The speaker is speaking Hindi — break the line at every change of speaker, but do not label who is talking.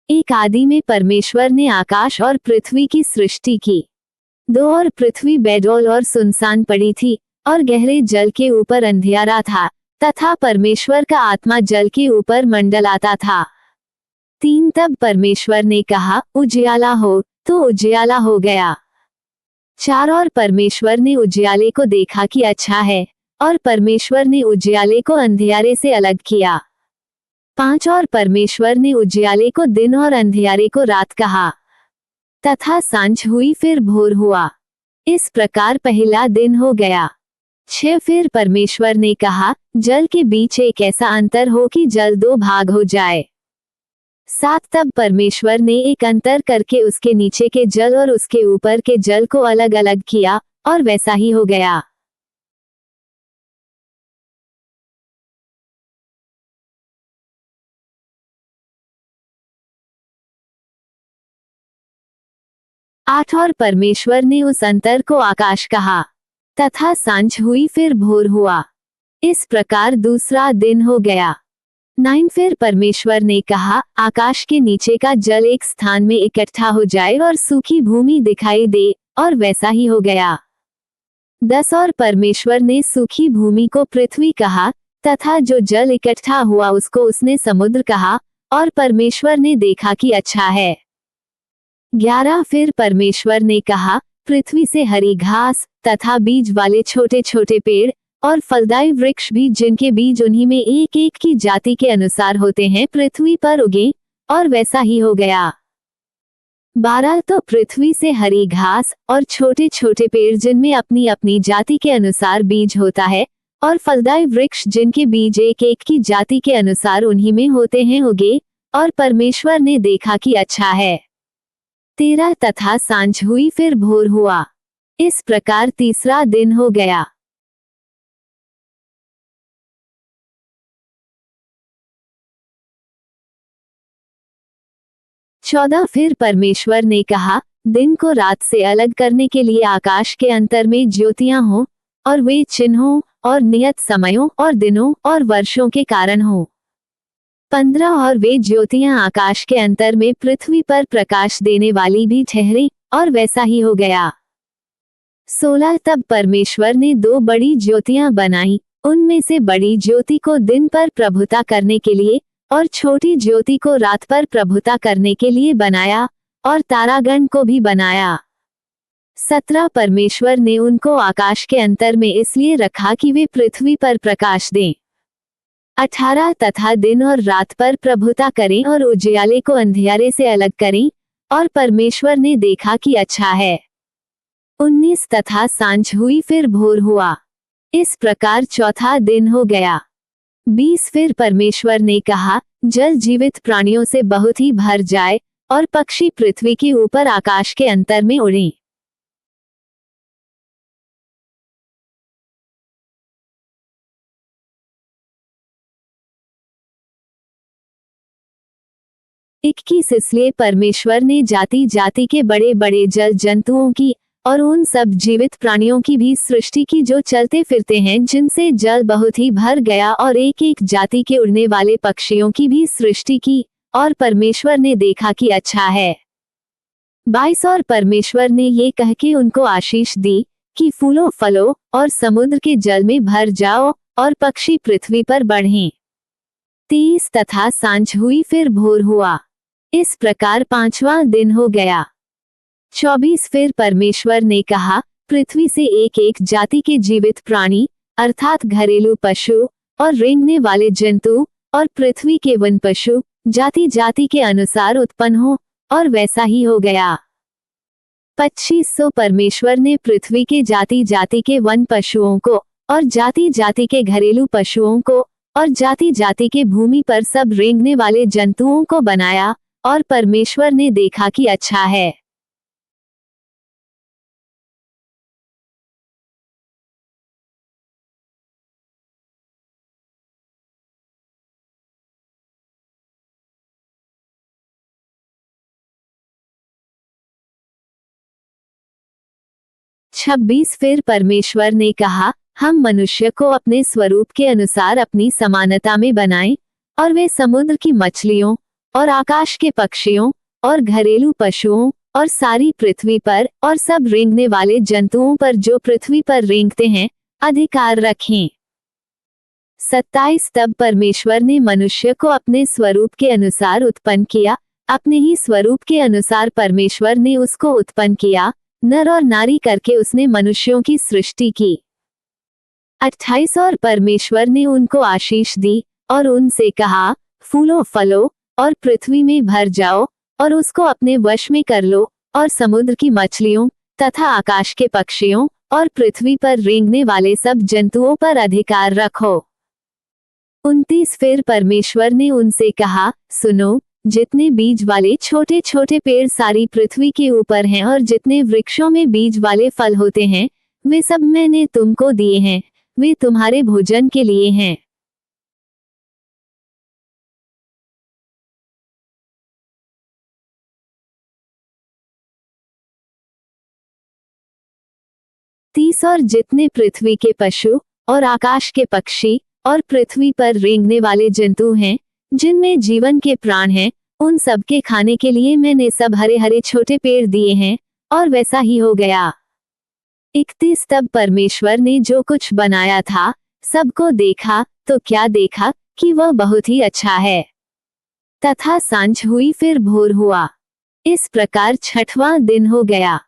एक आदि में परमेश्वर ने आकाश और पृथ्वी की सृष्टि की। 2 और पृथ्वी बेडौल और सुनसान पड़ी थी, और गहरे जल के ऊपर अंधियारा था, तथा परमेश्वर का आत्मा जल के ऊपर मंडलाता था। 3 तब परमेश्वर ने कहा, उजियाला हो, तो उजियाला हो गया। 4 और परमेश्वर ने उजियाले को देखा कि अच्छा है, और परमेश्वर ने उजियाले को अंधियारे से अलग किया। 5 और परमेश्वर ने उजियाले को दिन और अंधियारे को रात कहा। तथा सांझ हुई फिर भोर हुआ। इस प्रकार पहला दिन हो गया। 6 फिर परमेश्वर ने कहा, जल के बीच एक ऐसा अंतर हो कि जल 2 भाग हो जाए। 7 तब परमेश्वर ने एक अंतर करके उसके नीचे के जल और उसके ऊपर के जल को अलग अलग किया, और वैसा ही हो गया। आठ और परमेश्वर ने उस अंतर को आकाश कहा। तथा सांझ हुई फिर भोर हुआ। इस प्रकार दूसरा दिन हो गया। 9 फिर परमेश्वर ने कहा, आकाश के नीचे का जल एक स्थान में इकट्ठा हो जाए और सूखी भूमि दिखाई दे, और वैसा ही हो गया। 10 और परमेश्वर ने सूखी भूमि को पृथ्वी कहा, तथा जो जल इकट्ठा हुआ उसको उसने समुद्र कहा, और परमेश्वर ने देखा कि अच्छा है। 11 फिर परमेश्वर ने कहा, पृथ्वी से हरी घास तथा बीज वाले छोटे छोटे पेड़ और फलदायी वृक्ष भी जिनके बीज उन्हीं में एक एक की जाति के अनुसार होते हैं पृथ्वी पर उगे, और वैसा ही हो गया। 12 तो पृथ्वी से हरी घास और छोटे छोटे पेड़ जिनमें अपनी अपनी जाति के अनुसार बीज होता है, और फलदायी वृक्ष जिनके बीज एक एक की जाति के अनुसार उन्हीं में होते हैं उगे, और परमेश्वर ने देखा कि अच्छा है। 13 तथा सांझ हुई फिर भोर हुआ। इस प्रकार तीसरा दिन हो गया। चौदह फिर परमेश्वर ने कहा, दिन को रात से अलग करने के लिए आकाश के अंतर में ज्योतियां हों, और वे चिन्हों और नियत समयों और दिनों और वर्षों के कारण हों। 15 और वे ज्योतियां आकाश के अंतर में पृथ्वी पर प्रकाश देने वाली भी ठहरी, और वैसा ही हो गया। 16 तब परमेश्वर ने 2 बड़ी ज्योतियां बनाई, उनमें से बड़ी ज्योति को दिन पर प्रभुता करने के लिए, और छोटी ज्योति को रात पर प्रभुता करने के लिए बनाया, और तारागण को भी बनाया। 17 परमेश्वर ने उनको आकाश के अंतर में इसलिए रखा कि वे पृथ्वी पर प्रकाश दें। 18 तथा दिन और रात पर प्रभुता करें और उजियाले को अंधियारे से अलग करें, और परमेश्वर ने देखा कि अच्छा है। 19 तथा सांझ हुई फिर भोर हुआ। इस प्रकार चौथा दिन हो गया। 20 फिर परमेश्वर ने कहा, जल जीवित प्राणियों से बहुत ही भर जाए, और पक्षी पृथ्वी के ऊपर आकाश के अंतर में उड़ें। इक्कीस इसलिए परमेश्वर ने जाति जाति के बड़े बड़े जल जंतुओं की और उन सब जीवित प्राणियों की भी सृष्टि की जो चलते फिरते हैं जिनसे जल बहुत ही भर गया, और एक एक जाति के उड़ने वाले पक्षियों की भी सृष्टि की, और परमेश्वर ने देखा कि अच्छा है। 22 और परमेश्वर ने ये कह के उनको आशीष दी कि फूलों फलों और समुद्र के जल में भर जाओ, और पक्षी पृथ्वी पर बढ़ें। 23 तथा सांझ हुई फिर भोर हुआ। इस प्रकार पांचवां दिन हो गया। 24 फिर परमेश्वर ने कहा, पृथ्वी से एक एक जाति के जीवित प्राणी अर्थात घरेलू पशु और रेंगने वाले जंतु और पृथ्वी के वन पशु जाति जाति के अनुसार उत्पन्न हो, और वैसा ही हो गया। 25 परमेश्वर ने पृथ्वी के जाति जाति के वन पशुओं को और जाति जाति के घरेलू पशुओं को और जाति जाति के भूमि पर सब रेंगने वाले जंतुओं को बनाया, और परमेश्वर ने देखा कि अच्छा है। छब्बीस फिर परमेश्वर ने कहा, हम मनुष्य को अपने स्वरूप के अनुसार अपनी समानता में बनाएं, और वे समुद्र की मछलियों और आकाश के पक्षियों और घरेलू पशुओं और सारी पृथ्वी पर और सब रेंगने वाले जंतुओं पर जो पृथ्वी पर रेंगते हैं अधिकार रखें। 27 तब परमेश्वर ने मनुष्य को अपने स्वरूप के अनुसार उत्पन्न किया, अपने ही स्वरूप के अनुसार परमेश्वर ने उसको उत्पन्न किया, नर और नारी करके उसने मनुष्यों की सृष्टि की। 28 और परमेश्वर ने उनको आशीष दी और उनसे कहा, फूलो फलो और पृथ्वी में भर जाओ और उसको अपने वश में कर लो और समुद्र की मछलियों तथा आकाश के पक्षियों और पृथ्वी पर रेंगने वाले सब जंतुओं पर अधिकार रखो। 29 फिर परमेश्वर ने उनसे कहा, सुनो, जितने बीज वाले छोटे छोटे पेड़ सारी पृथ्वी के ऊपर हैं और जितने वृक्षों में बीज वाले फल होते हैं वे सब मैंने तुमको दिए हैं, वे तुम्हारे भोजन के लिए हैं। तीस और जितने पृथ्वी के पशु और आकाश के पक्षी और पृथ्वी पर रेंगने वाले जंतु हैं जिनमें जीवन के प्राण हैं उन सब के खाने के लिए मैंने सब हरे हरे छोटे पेड़ दिए हैं। और वैसा ही हो गया। 31 तब परमेश्वर ने जो कुछ बनाया था सबको देखा तो क्या देखा कि वह बहुत ही अच्छा है। तथा सांझ हुई फिर भोर हुआ। इस प्रकार छठवां दिन हो गया।